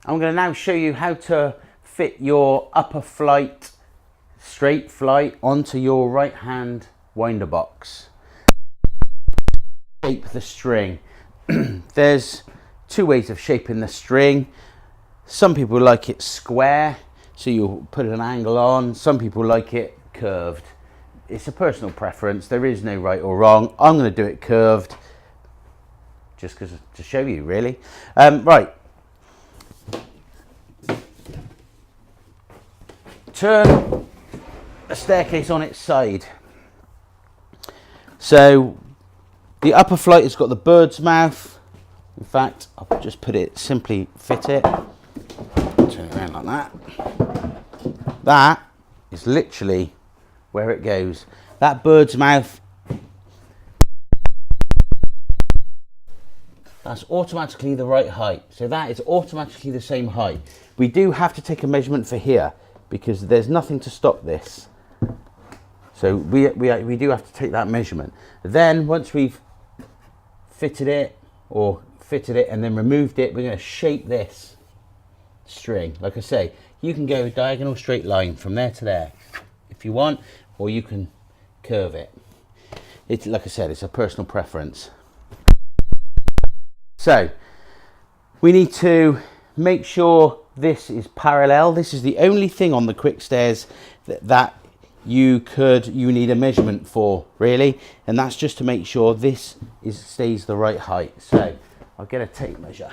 I'm going to now show you how to fit your upper flight, straight flight, onto your right hand winder box. Shape the string. There's two ways of shaping the string. Some people like it square, so you'll put an angle on. Some people like it curved. It's a personal preference. There is no right or wrong. I'm going to do it curved, just because to show you, really. Right. Turn the staircase on its side. So the upper flight has got the bird's mouth. In fact, I'll just put it, simply fit it. Turn it around like that. That is literally where it goes. That bird's mouth, that's automatically the right height. So that is automatically the same height. We do have to take a measurement for here because there's nothing to stop this. So we do have to take that measurement. Then once we've fitted it and then removed it, we're going to shape this string. Like I say, you can go a diagonal straight line from there to there if you want, or you can curve it. It's, like I said, it's a personal preference. So we need to make sure this is parallel. This is the only thing on the KwikStairs that you need a measurement for, really, and that's just to make sure this stays the right height. So I'll get a tape measure.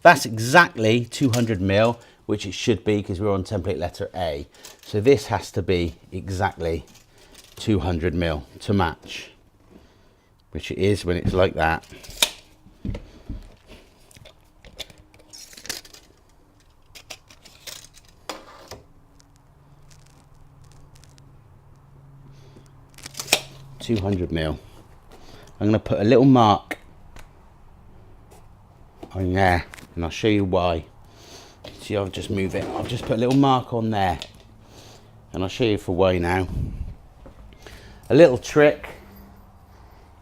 That's exactly 200 mil, which it should be because we're on template letter A. So this has to be exactly 200 mil to match, which it is when it's like that. $200 mil. I'm going to put a little mark on there, and I'll show you why. See, I'll just move it. I'll just put a little mark on there, and I'll show you for why now. A little trick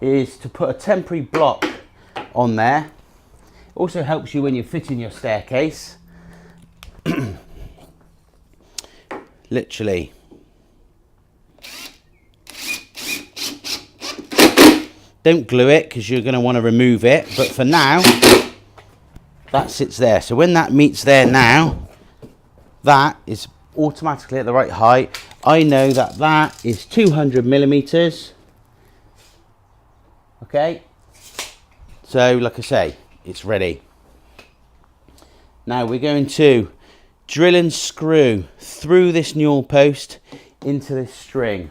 is to put a temporary block on there. It also helps you when you're fitting your staircase. Literally. Don't glue it because you're going to want to remove it, but for now that sits there. So when that meets there now, that is automatically at the right height. I know that that is 200 millimeters. Okay, so like I say, it's ready. Now we're going to drill and screw through this newel post into this string.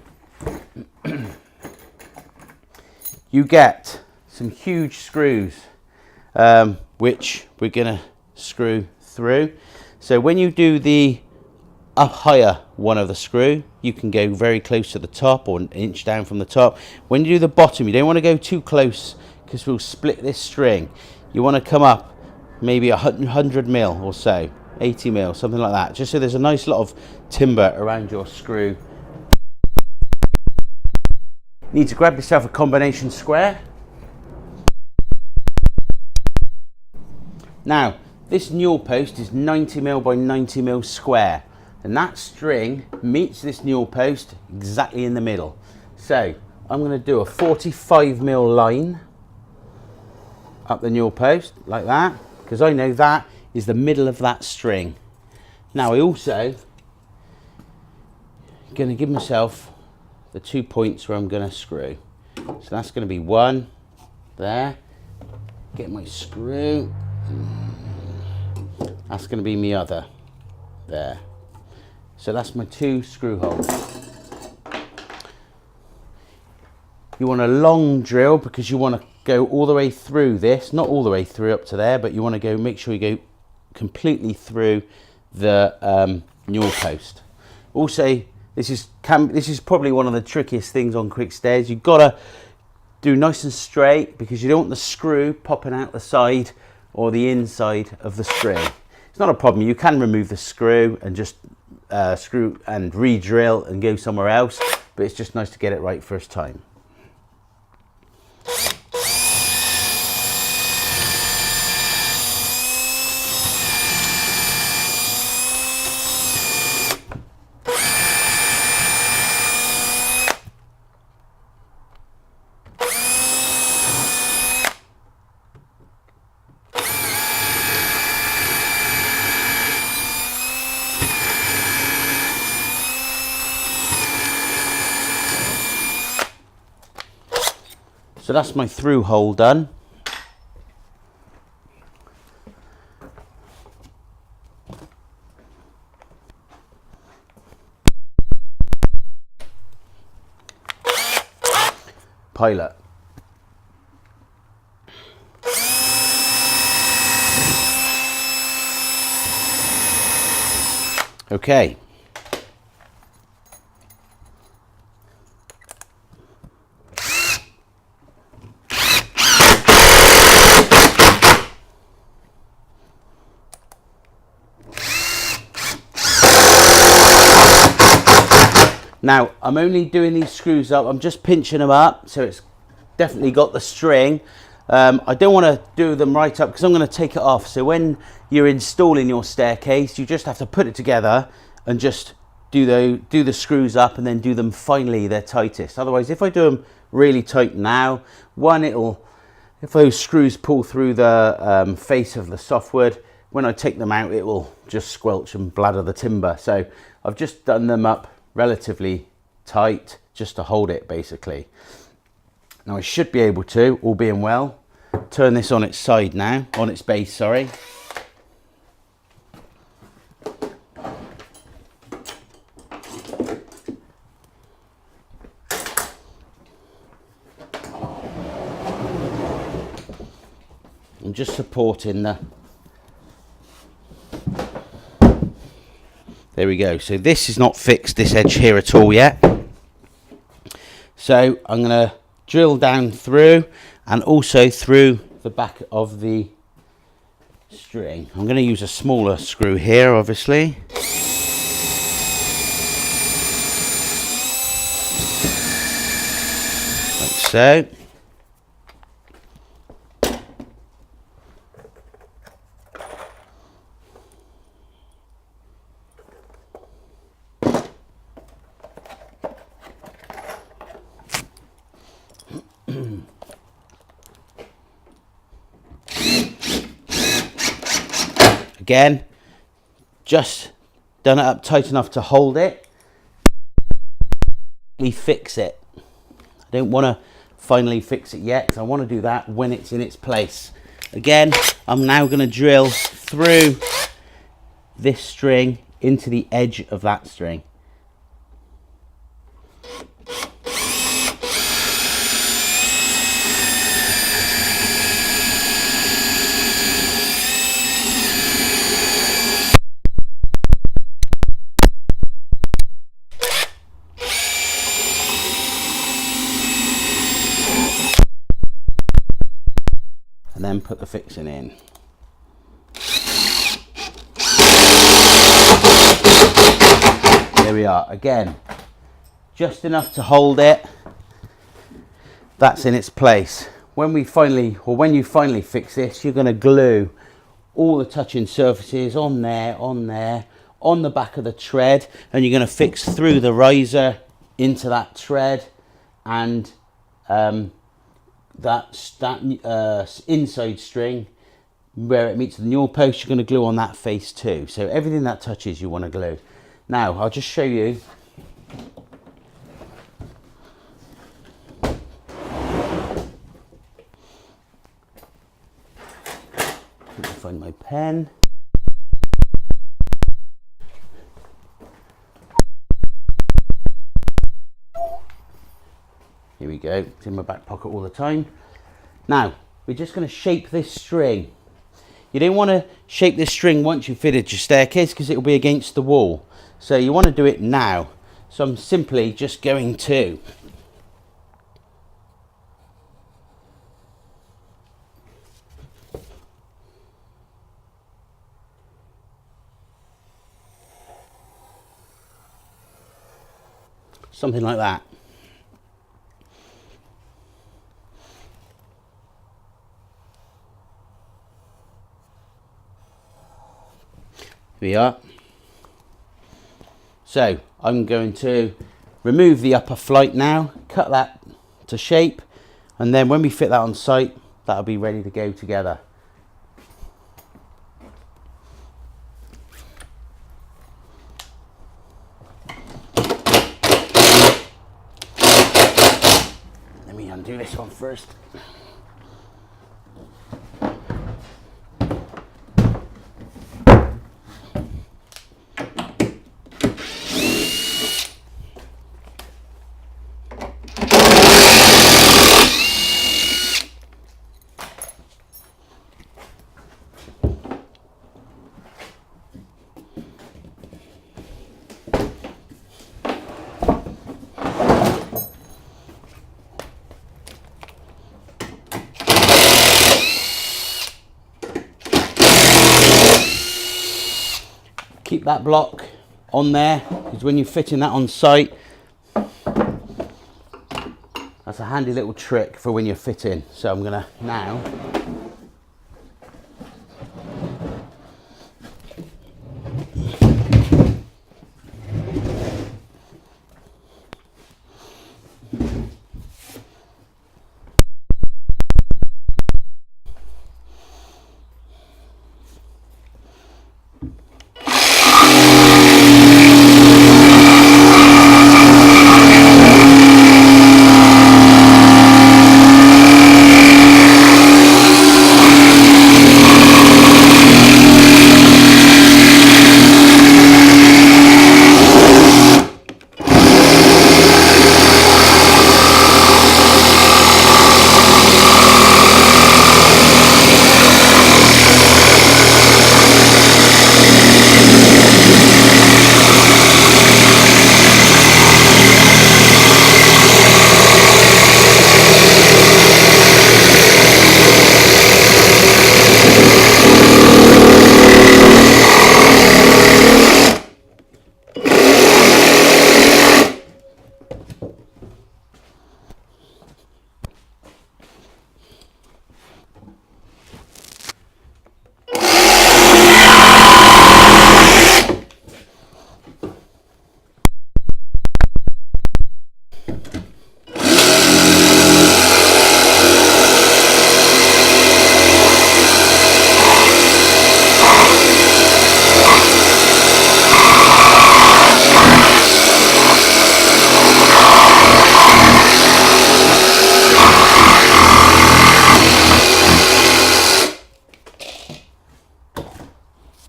You get some huge screws, which we're going to screw through. So when you do the up higher one of the screw, you can go very close to the top or an inch down from the top. When you do the bottom, you don't want to go too close because we'll split this string. You want to come up maybe 100 mil or so, 80 mil, something like that, just so there's a nice lot of timber around your screw. You need to grab yourself a combination square. Now, this newel post is 90 mil by 90 mil square, and that string meets this newel post exactly in the middle. So I'm going to do a 45 mil line up the newel post like that, because I know that is the middle of that string. Now I also going to give myself the 2 points where I'm going to screw. So that's going to be one there. Get my screw. That's going to be my other there. So that's my 2 screw holes. You want a long drill because you want to go all the way through this, not all the way through up to there, but you want to go, make sure you go completely through the newel post. Also, this is probably one of the trickiest things on KwikStairs. You've got to do nice and straight because you don't want the screw popping out the side or the inside of the string. It's not a problem. You can remove the screw and just screw and re-drill and go somewhere else, but it's just nice to get it right first time. So that's my through hole done. Pilot. Okay. Now, I'm only doing these screws up, I'm just pinching them up, so it's definitely got the string. I don't want to do them right up because I'm going to take it off. So when you're installing your staircase, you just have to put it together and just do the screws up and then do them finally their tightest. Otherwise, if I do them really tight now, if those screws pull through the face of the softwood, when I take them out, it will just squelch and bladder the timber. So I've just done them up relatively tight just to hold it basically. Now I should be able to, all being well, turn this on its side now, on its base, sorry. I'm just supporting the... There we go. So this is not fixed, this edge here at all yet. So I'm going to drill down through and also through the back of the string. I'm going to use a smaller screw here, obviously. Like so. Again, just done it up tight enough to hold it. We fix it. I don't want to finally fix it yet because I want to do that when it's in its place. Again, I'm now going to drill through this string into the edge of that string. And then put the fixing in. There we are. Again, just enough to hold it. That's in its place. When you finally fix this, you're going to glue all the touching surfaces on there, on the back of the tread, and you're going to fix through the riser into that tread, and that inside string where it meets the newel post, you're going to glue on that face too. So everything that touches you want to glue. Now I'll just show you. Let me find my pen. Here we go, it's in my back pocket all the time. Now, we're just going to shape this string. You don't want to shape this string once you've fitted your staircase because it will be against the wall. So you want to do it now. So I'm simply just going to something like that. Here we are. So I'm going to remove the upper flight now, cut that to shape, and then when we fit that on site, that'll be ready to go together. Let me undo do this one first. Keep that block on there, because when you're fitting that on site, that's a handy little trick for when you're fitting. So I'm gonna now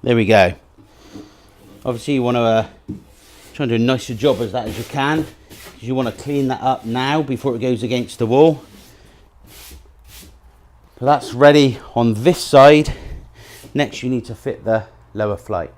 there we go. Obviously you want to try and do a nicer job as that as you can, because you want to clean that up now before it goes against the wall. So that's ready on this side. Next you need to fit the lower flight.